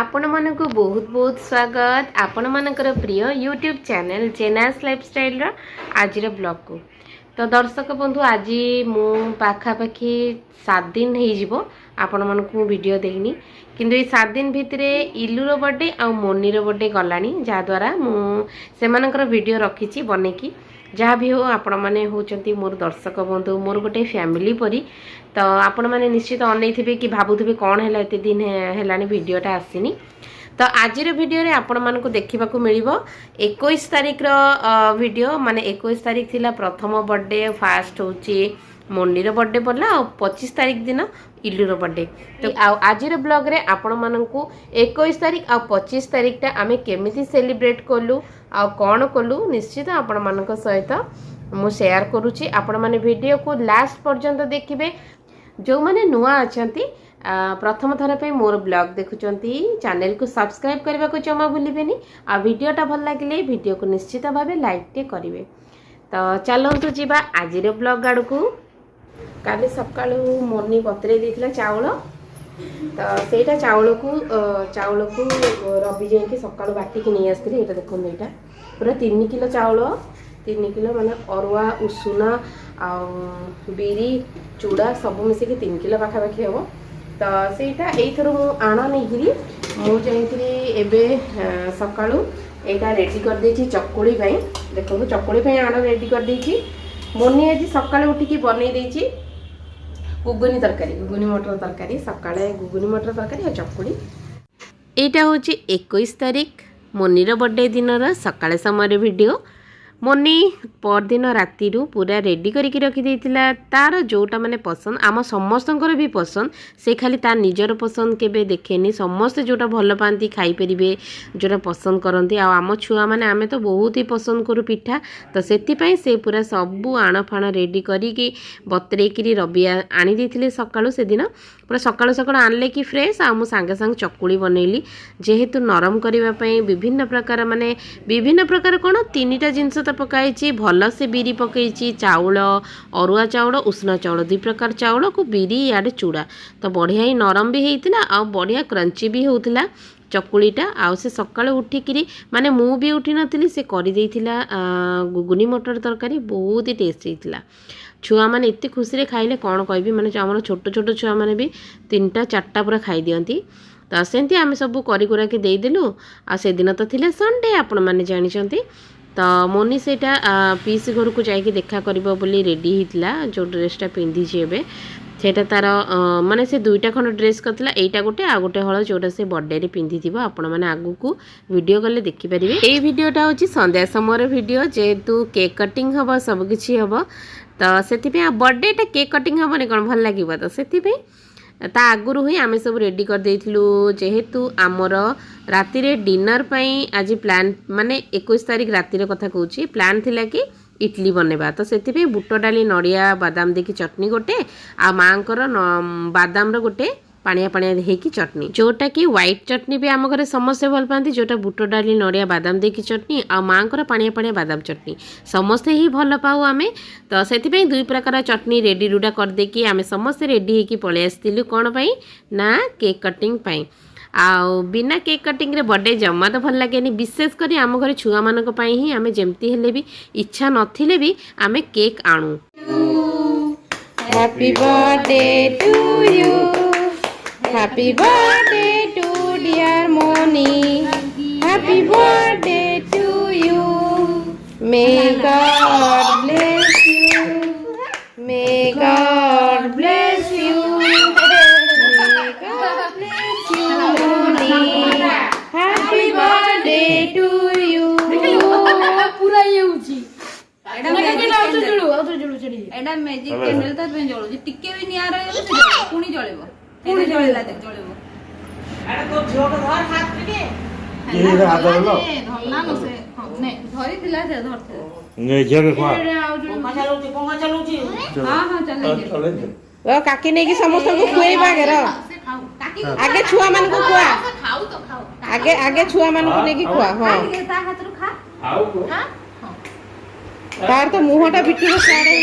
आपण मानक बहुत बहुत स्वागत आपण मानकर प्रिय यूट्यूब चैनल जेनास लाइफस्टाइल आज ब्लॉग को। तो दर्शक बंधु आज मु पाखापाखि 7 दिन हो आपण मानक वीडियो देनी किंतु ये 7 दिन भितर इलूर बर्थडे आ मोनीर बर्थडे गलानी जहाद्वारा से वीडियो रखी बनईकी जहाँ भी हो आपण मैंने होती मोर दर्शक बंधु मोर गोटे फैमिली परी। तो आपण मैंने निश्चित अनैथे कि भावुवे कौन है एत दिन है वीडियोटा आसीनी। तो आज वीडियो रे आपण मानक देखा मिल 21 तारीख वीडियो माने 21 तारीख थिला प्रथम बर्थडे फास्ट होची मोनीर बर्थडे पड़ला और 25 तारीख दिन इलूर बर्थडे। तो आज ब्लॉग रे आपण मानकू 21 तारीख और 25 तारीख आमे केमिति सेलिब्रेट कलु आ कौन कलु निश्चित आपण मानक सहित मु शेयर करुच्ची। आपण माने वीडियो को लास्ट पर्यंत देखिबे। जो माने नुआ अछंती प्रथम थर पे मोर ब्लॉग देखुचंती चैनल को सब्सक्राइब करबा को जमा भूलिबेनी आ वीडियोटा भल लागिले वीडियो को निश्चित भाबे लाइक टे करिवे। तो चलंतु जीवा आज रे ब्लॉग आड़ को। काली सकाळू मोनी बतरे देथिला चावल तो सेटा चावल को रवि जाइए सकाळू बाटी की नहीं आसती। ये देखो ये पूरा 3 किलो चावल 3 किलो माने अरुआ उषुना आ बिरी चूड़ा सब मिसिक 3 किलो पाखापाखि हम। तो सेटा एथर मु आण नहीं मुझे सकाळू यहाँ रेडी कर देछि चकुड़ी पाई। देखो चकुड़ी पाई आण रेडी कर देछि। मोनी आज सकाळे उठिकी बनई देछि गुगुनी तरकारी गुगुनी मटर तरकारी सकाळे गुगुनी मटर तरकारी और चकुड़ी। एटा होछि 21 तारीख मोनीर बर्थडे दिन सकाळे समय वीडियो। मोनी परदिन राति पूरा रेडी करके रखी देथिला तार जोटा माने पसंद आम समस्तंकर भी पसंद से खाली तार निजर पसंद केबे देखेनी समस्ते जोटा भल पाती खाई परिबे जोटा पसंद करती आम छुआ माने आमे तो बहुत ही पसंद करू पिठा। तो सेति से पूरा सबू आण फाण रेडी करिकी बतरेकी रवि आनी देथिले सकाळू से दिन पूरा सकाळू सकाळू आनले कि फ्रेश आ मु सांगे सांगे चकुड़ी बनैली जेहेतु नरम करबा पई विभिन्न प्रकार माने विभिन्न प्रकार कोन 3टा जिंस तो पकाई भल से बिरी पकई चाउल अरुआ चाउल उष्ण चाउल 2 प्रकार चाउल को बिरी याडे चूड़ा तो बढ़िया ही नरम भी होता आ बढ़िया क्रंची भी होता चकुड़ीटा आउ से सकाळे उठिकी माने मु भी उठी नथिली से करि देइथिला गुगुनी मटर तरकारी बहुत ही टेस्टी होता। छुआ मैंने एत खुशी खाइले कौन कहबी माने आम छोट छोट छुआ मैंने भी 3टा 4टा पूरा खाई दियंती। तो सेमती आम सब करा के देदेलु आ से दिन तो थिले संडे आपण माने जानिचंती। तो मोनी सेटा पीस घर को जाइए देखा करिबो बोली रेडी हितला जो ड्रेसटा पिंधि जेबे सेटा तार माने से 2टा खंड ड्रेस करथिला एटा गोटे आ गोटे हळ जोटा से बर्थडे रे पिंधि दिबो आपण माने आगु को वीडियो गले देखि परिबे। एई वीडियोटा होची संध्या समय वीडियो जेतु केक कटिंग हबो सब किछि हबो। तो से बर्थडे केक कटिंग हेनी कौन भल लगे तो से ता आगुरी ही आम सब रेडी कर देइथिलु जेहेतु आमर राति रे डिनर पई आज प्लान माने 21 तारीख राति रे कथा कहूची प्लान थिला कि इडली बनेबा। तो से बुट डाली नड़िया बादाम देखी चटनी गोटे आ मांकर बादाम रो गोटे पानिया पानिया हेकी चटनी जोटा कि व्हाइट चटनी भी आम घरे समस्ते भल पाती जोटा बुट डाली नड़िया बादाम देखी चटनी आ मांकर पानिया पानिया बादाम चटनी समस्ते ही भल पाऊ आमे। तो से 2 प्रकार चटनी रेडी रूडा कर देकी आमे समस्ते रेडी हेकी पळे आस्तिलु कोन पई ना केक कटिंग पई। आउ बिना केक कटिंग रे बर्थडे जम्मा तो भल लगे विशेष करी आम घरे छुआ मानक पई ही आमे जेमती हेले भी इच्छा नथिले भी आमे केक आणु। Happy birthday to you Happy birthday to dear Moni. Happy birthday to you. May God bless you. May God bless you. May God bless you, Moni. Happy birthday to you. पूरा ये ऊँची। एडा magic candle था पे जोड़ो जी टिक्के भी नहीं आ रहे हैं तो पुनी जोड़ेबो पुनी जोड़ेला दे जोड़ेबो एडा तो झियो के धर हाथ के ये हाथ धरलो धरना न से नहीं धरी दिला से धरते नहीं झियो के खा पंखा चलौची हां चले ओ काकी ने की समस्त को खुएबा गेर आगे छुआ मान को खुआ खाऊ तो खाऊ आगे छुआ मान को ने की खुआ हां ता हाथ रो खा खाऊ को हां तार तो मुहटा बिट्टू साड़े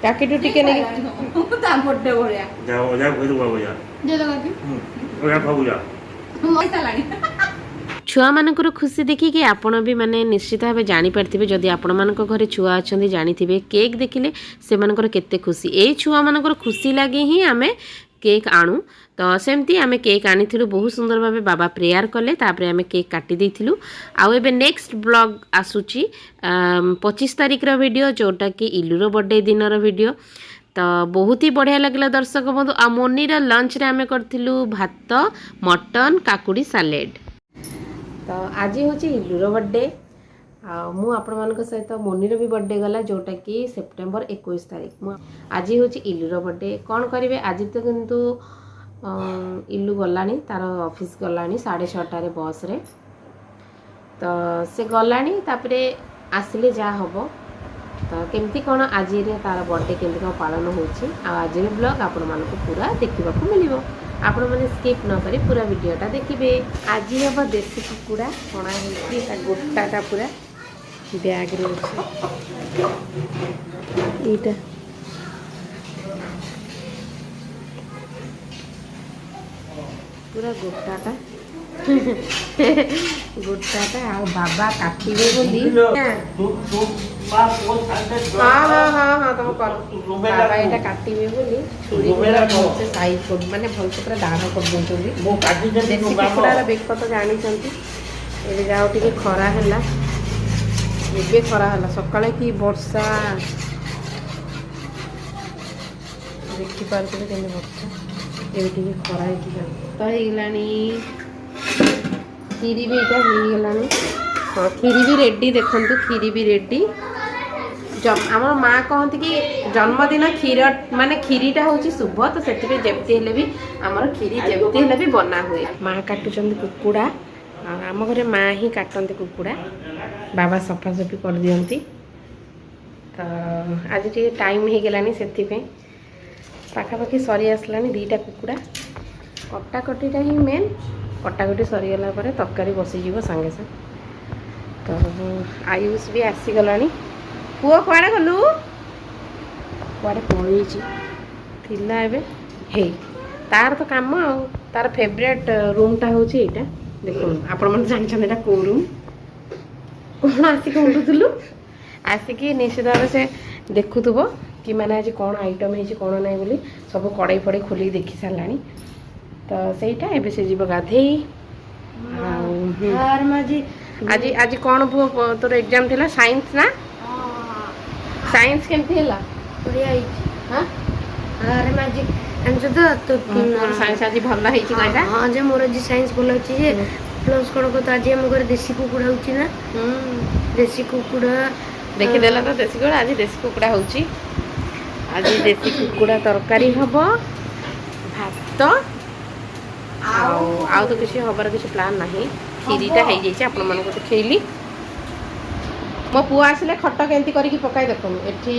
ପ୍ୟାକେଟରୁ ଟିକେ ନେଇ ତା ବଡେ ଭଳିଆ ଯାଅ ଯାଅ ଘରୁ ବାବୁ ଯା ଯେ ଲଗାକି ଓୟା ବାବୁ ଯା ମଇସା ଲାଣି ଛୁଆମାନଙ୍କର ଖୁସି ଦେଖିକି ଆପଣ ବି ମାନେ ନିଶ୍ଚିତ ଭାବେ ଜାଣିପାରିଥିବେ ଯଦି ଆପଣମାନଙ୍କ ଘରେ ଛୁଆ ଅଛନ୍ତି ଜାଣିଥିବେ କେକ୍ ଦେଖିଲେ ସେମାନଙ୍କର କେତେ ଖୁସି ଏଇ ଛୁଆମାନଙ୍କର ଖୁସି ଲାଗି ହିଁ ଆମେ କେକ୍ ଆଣୁ ତ ସେମିତି ଆମେ କେକ୍ ଆଣିଥିଲୁ ବହୁତ ସୁନ୍ଦର ଭାବେ ବାବା ପ୍ରେୟାର କଲେ ତାପରେ ଆମେ କେକ୍ କାଟି ଦେଇଥିଲୁ ଆଉ ଏବେ ନେକ୍ସଟ ବ୍ଲଗ ଆସୁଛି 25 ତାରିଖର ଭିଡ଼ିଓ ଯେଉଁଟାକି ଇଲୁର ବର୍ଥଡେ ଦିନର ଭିଡ଼ିଓ ତ ବହୁତ ହି ବଢ଼ିଆ ଲାଗିଲା ଦର୍ଶକ ବନ୍ଧୁ ଆଉ ମୋନିର ଲଞ୍ଚରେ ଆମେ କରିଥିଲୁ ଭାତ ମଟନ କାକୁଡ଼ି ସାଲେଡ଼ ତ ଆଜି ହେଉଛି ଇଲୁର ବର୍ଥଡେ ଆଉ ମୁଁ ଆପଣମାନଙ୍କ ସହିତ ମୋନିର ବି ବର୍ଥଡେ ଗଲା ଯେଉଁଟାକି ସେପ୍ଟେମ୍ବର 21 ତାରିଖ ମୁଁ ଆଜି ହେଉଛି ଇଲୁର ବର୍ଥଡେ କ'ଣ କରିବେ ଆଜି ତ କିନ୍ତୁ ଇଲୁ ଗଲାଣି ତାର ଅଫିସ୍ ଗଲାଣି 6:30ରେ ବସ୍ରେ ତ ସେ ଗଲାଣି ତାପରେ ଆସିଲେ ଯାହା ହେବ ତ କେମିତି କ'ଣ ଆଜିରେ ତାର ବର୍ଥଡେ କେମିତି କ'ଣ ପାଳନ ହେଉଛି ଆଉ ଆଜିର ବ୍ଲଗ୍ ଆପଣମାନଙ୍କୁ ପୁରା ଦେଖିବାକୁ ମିଳିବ ଆପଣମାନେ ସ୍କିପ୍ ନ କରି ପୁରା ଭିଡ଼ିଓଟା ଦେଖିବେ ଆଜି ହେବ ଦେଶୀ କୁକୁଡ଼ା ଛଣା ହେଇଛି ତା ଗୋଟାଟା ପୁରା ବ୍ୟାଗ୍ରେ ଅଛି ଏଇଟା पूरा गोटाटा गोटाटा आ बाबा काटिबे बोली हाँ हाँ हाँ हाँ तुम कर बाबा एटा काटिबे बोली छुरी पूरा भलसे साइज कर माने भलसे पूरा दाण कर दोचंदी मो काटी देसी कुकुडार बेक तो जानि छंती एबे जाओ टिके खरा हला एबे खरा हला सकाळे की वर्षा देखि पारते केने वर्षा एबे खरा है तो ହେଇଗଲାଣି କ୍ଷୀରି ବି ଏଇଟା ହେଇଗଲାଣି ହଁ କ୍ଷୀରି ବି ରେଡ଼ି ଦେଖନ୍ତୁ କ୍ଷୀରି ବି ରେଡ଼ି ଆମର ମା କହନ୍ତି କି ଜନ୍ମଦିନ କ୍ଷୀର ମାନେ କ୍ଷୀରିଟା ହେଉଛି ଶୁଭ ତ ସେଥିପାଇଁ ଯେମିତି ହେଲେ ବି ଆମର କ୍ଷୀରି ଯେମିତି ହେଲେ ବି ବନା ହୁଏ ମା କାଟୁଛନ୍ତି କୁକୁଡ଼ା ଆଉ ଆମ ଘରେ ମା ହିଁ କାଟନ୍ତି କୁକୁଡ଼ା ବାବା ସଫାସଫି କରିଦିଅନ୍ତି ତ ଆଜି ଟିକେ ଟାଇମ୍ ହେଇଗଲାଣି ସେଥିପାଇଁ ପାଖାପାଖି ସରି ଆସିଲାଣି ଦୁଇଟା କୁକୁଡ଼ା କଟାକଟିଟା ହିଁ ମେନ୍ କଟାକଟି ସରିଗଲା ପରେ ତରକାରୀ ବସିଯିବ ସାଙ୍ଗେ ସାଙ୍ଗେ ତ ଆୟୁଷ ବି ଆସିଗଲାଣି ପୁଅ କୁଆଡ଼େ ଗଲୁ କୁଆଡ଼େ ପଳେଇଛି ଥିଲା ଏବେ ହେଇ ତାର ତ କାମ ଆଉ ତାର ଫେଭରେଟ୍ ରୁମ୍ଟା ହେଉଛି ଏଇଟା ଦେଖନ୍ତୁ ଆପଣମାନେ ଜାଣିଛନ୍ତି ଏଇଟା କେଉଁ ରୁମ୍ କ'ଣ ଆସିକି ଉଠୁଥିଲୁ ଆସିକି ନିଶ୍ଚିତ ଭାବେ ସେ ଦେଖୁଥିବ कि मैंने आज कौन आइटम है कौन ना बोली सब कड़े फड़े खोल देखी सारा तो सहीटा एवं से जीव गाधे आज आज कौन पुओ तोर एग्जाम थिला साइंस ना साइंस केमती हैला बढ़िया है हां अरे माजी एमसे तो मोर साइंस आज भल्ला है छी कहला हां जे मोर जी साइंस भल्ला छी जे प्लस कोन को तो आज हम घर देसी कुकुड़ा होची ना देसी कुकुड़ा देखि देला तो देसी कुकुड़ा आज देसी कुकुड़ा होची आज देसी कुकुड़ा तरकारी हम भात आउ तो किसी हबार किसी प्लान ना खीरीटा हो जाए आपण मन को देखली मो पुआ आसिले खट केमती करके पकाई देख एठी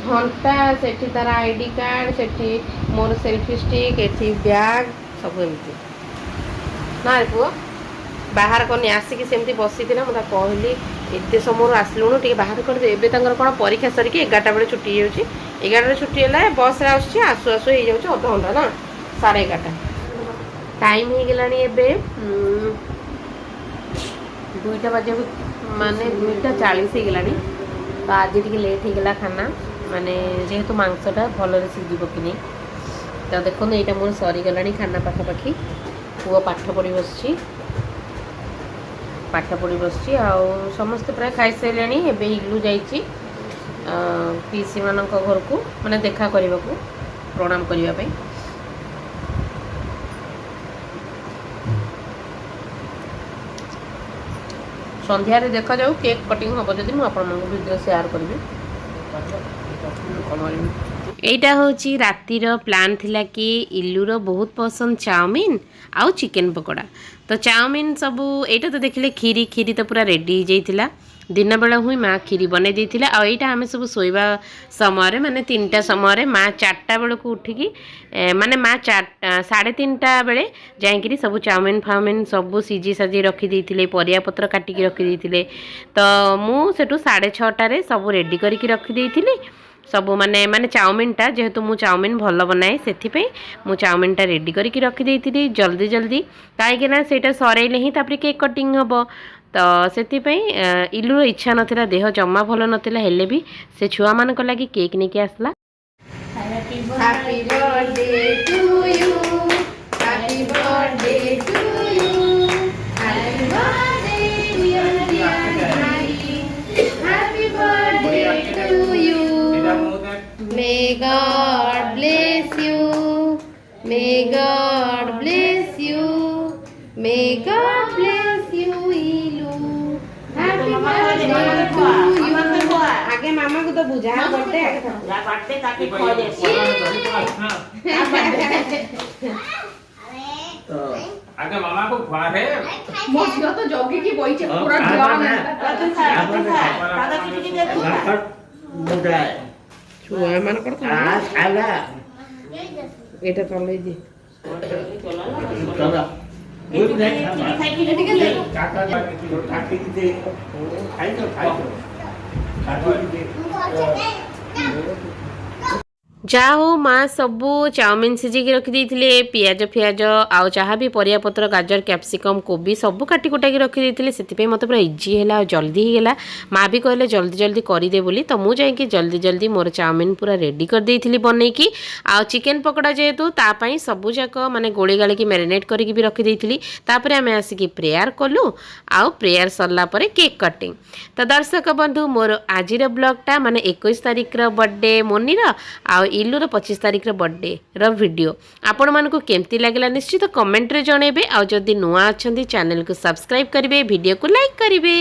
घंटा से तार आईडी कार्ड से मोर सेल्फी स्टिक एठी बैग सब एमती ना पुआ बाहर करनी आसिक सेमती बसी थी मुझे कहली एत समय आसलुणु टे बाहर कर दे एबे तांकर कोन परीक्षा सर के 11टा बेले छुट्टी जाउची 11टा छुट्टी है बस रे आसुची आसु आसु हो जाउची अध घंटा ना 11:30 टाइम हो गलानी एबे 2टा बजे माने 2:40 हो गलानी तो आज टी लेट हो गला खाना माने जेहेतु मांसटा भल सीझिब कि नहीं तो देखो यहाँ मोर सरी गलानी खाना पाखापाखि पुओ पाठ पढ़ी बसची पाठ पढ़ी बसची आउ समस्ते प्राय खाई सारे एबे इलू जाइए पीसी मान घर को माने देखा करने को प्रणाम करने संध्यारे देखा जाऊ केक कटिंग हम जदि मुझे वीडियो शेयर करी एटा होची रातिर प्लान थिला कि इल्लूर बहुत पसंद चाउमीन आउ चिकेन पकोड़ा तो चाउमीन सबू एटा तो देखिले खीरी खीरी तो पूरा रेडी हो जाइतिला दिन बेला हुई माँ खीरी बनै देथिला आ एटा हमें सब सोइबा समय माने 3टा समय माँ 4टा बेल को उठिकी माने माँ 3:30 बेले जाइकरी सब चाउमीन फाउमीन सब सीझी साझी रखी देथिले परिया पत्र काटिकी रखी देथिले तो मु सेटू 6:30 सब रेडी करके रखी देथिली ସବୁ ମାନେ ଚାଉମିନଟା ଯେହେତु ମୁଁ ଚାଉମିନ ଭଲ ବନାଏ ସେଥିପାଇଁ ମୁଁ ଚାଉମିନଟା ରେଡ଼ି କରିକି ରଖିଦେଇଥିଲି ଜଲ୍ଦି ଜଲ୍ଦି କାହିଁକିନା ସେଇଟା ସରେଇଲେ ହିଁ ତାପରେ କେକ୍ କଟିଂ ହେବ। ତ ସେଥିପାଇଁ ଇଲୁର ଇଚ୍ଛା ନଥିଲା, ଦେହ ଜମା ଭଲ ନଥିଲା, ହେଲେ ବି ସେ ଛୁଆମାନଙ୍କ ଲାଗି କେକ୍ ନେଇକି ଆସିଲା। Happy birthday to you. Happy birthday to you. Happy birthday dear Daddy. Happy birthday to you. May God bless you. May God bless you. May God bless you, Ilu. Happy birthday to you. आगे मामा को तो बुझा birthday आगे था। Birthday ताकि खो दे आगे मामा को खुआ है मोसियो तो जोगी की बोई छे पूरा ड्राम दादा किटी दे तू मुदा ଛୁଆ ମାନଙ୍କର आला ଏଇଟା ଚଲେଇ ଦିଏ। चला एक नहीं साइकिल लेके दे काका काकी दे खाई तो काकी दे ଯାହା ହଉ ମା ସବୁ ଚାଉମିନ ସିଝେଇକି ରଖିଦେଇଥିଲେ, ପିଆଜ ଫିଆଜ ଆଉ ଯାହା ବି ପରିବାପତ୍ର ଗାଜର କ୍ୟାପ୍ସିକମ୍ କୋବି ସବୁ କାଟି କୁଟାକି ରଖିଦେଇଥିଲେ, ସେଥିପାଇଁ ମୋତେ ପୁରା ଇଜି ହେଲା ଆଉ ଜଲ୍ଦି ହେଇଗଲା। ମା ବି କହିଲେ ଜଲ୍ଦି ଜଲ୍ଦି କରିଦେ ବୋଲି, ତ ମୁଁ ଯାଇକି ଜଲ୍ଦି ଜଲ୍ଦି ମୋର ଚାଉମିନ ପୁରା ରେଡ଼ି କରିଦେଇଥିଲି ବନେଇକି। ଆଉ ଚିକେନ ପକୋଡ଼ା ଯେହେତୁ ତା ପାଇଁ ସବୁଯାକ ମାନେ ଗୋଳି ଗାଳିକି ମ୍ୟାରିନେଟ୍ କରିକି ବି ରଖିଦେଇଥିଲି। ତାପରେ ଆମେ ଆସିକି ପ୍ରେୟାର କଲୁ, ଆଉ ପ୍ରେୟାର ସରିଲା ପରେ କେକ୍ କଟିଂ। ତ ଦର୍ଶକ ବନ୍ଧୁ ମୋର ଆଜିର ବ୍ଲଗ୍ଟା ମାନେ 21 ତାରିଖର ବର୍ଥଡେ ମୋନିର ଆଉ ଇଲୁର 25 ତାରିଖର ବର୍ଥଡେର ଭିଡ଼ିଓ ଆପଣମାନଙ୍କୁ କେମିତି ଲାଗିଲା ନିଶ୍ଚିତ କମେଣ୍ଟରେ ଜଣାଇବେ। ଆଉ ଯଦି ନୂଆ ଅଛନ୍ତି ଚ୍ୟାନେଲକୁ ସବସ୍କ୍ରାଇବ୍ କରିବେ, ଭିଡ଼ିଓକୁ ଲାଇକ୍ କରିବେ।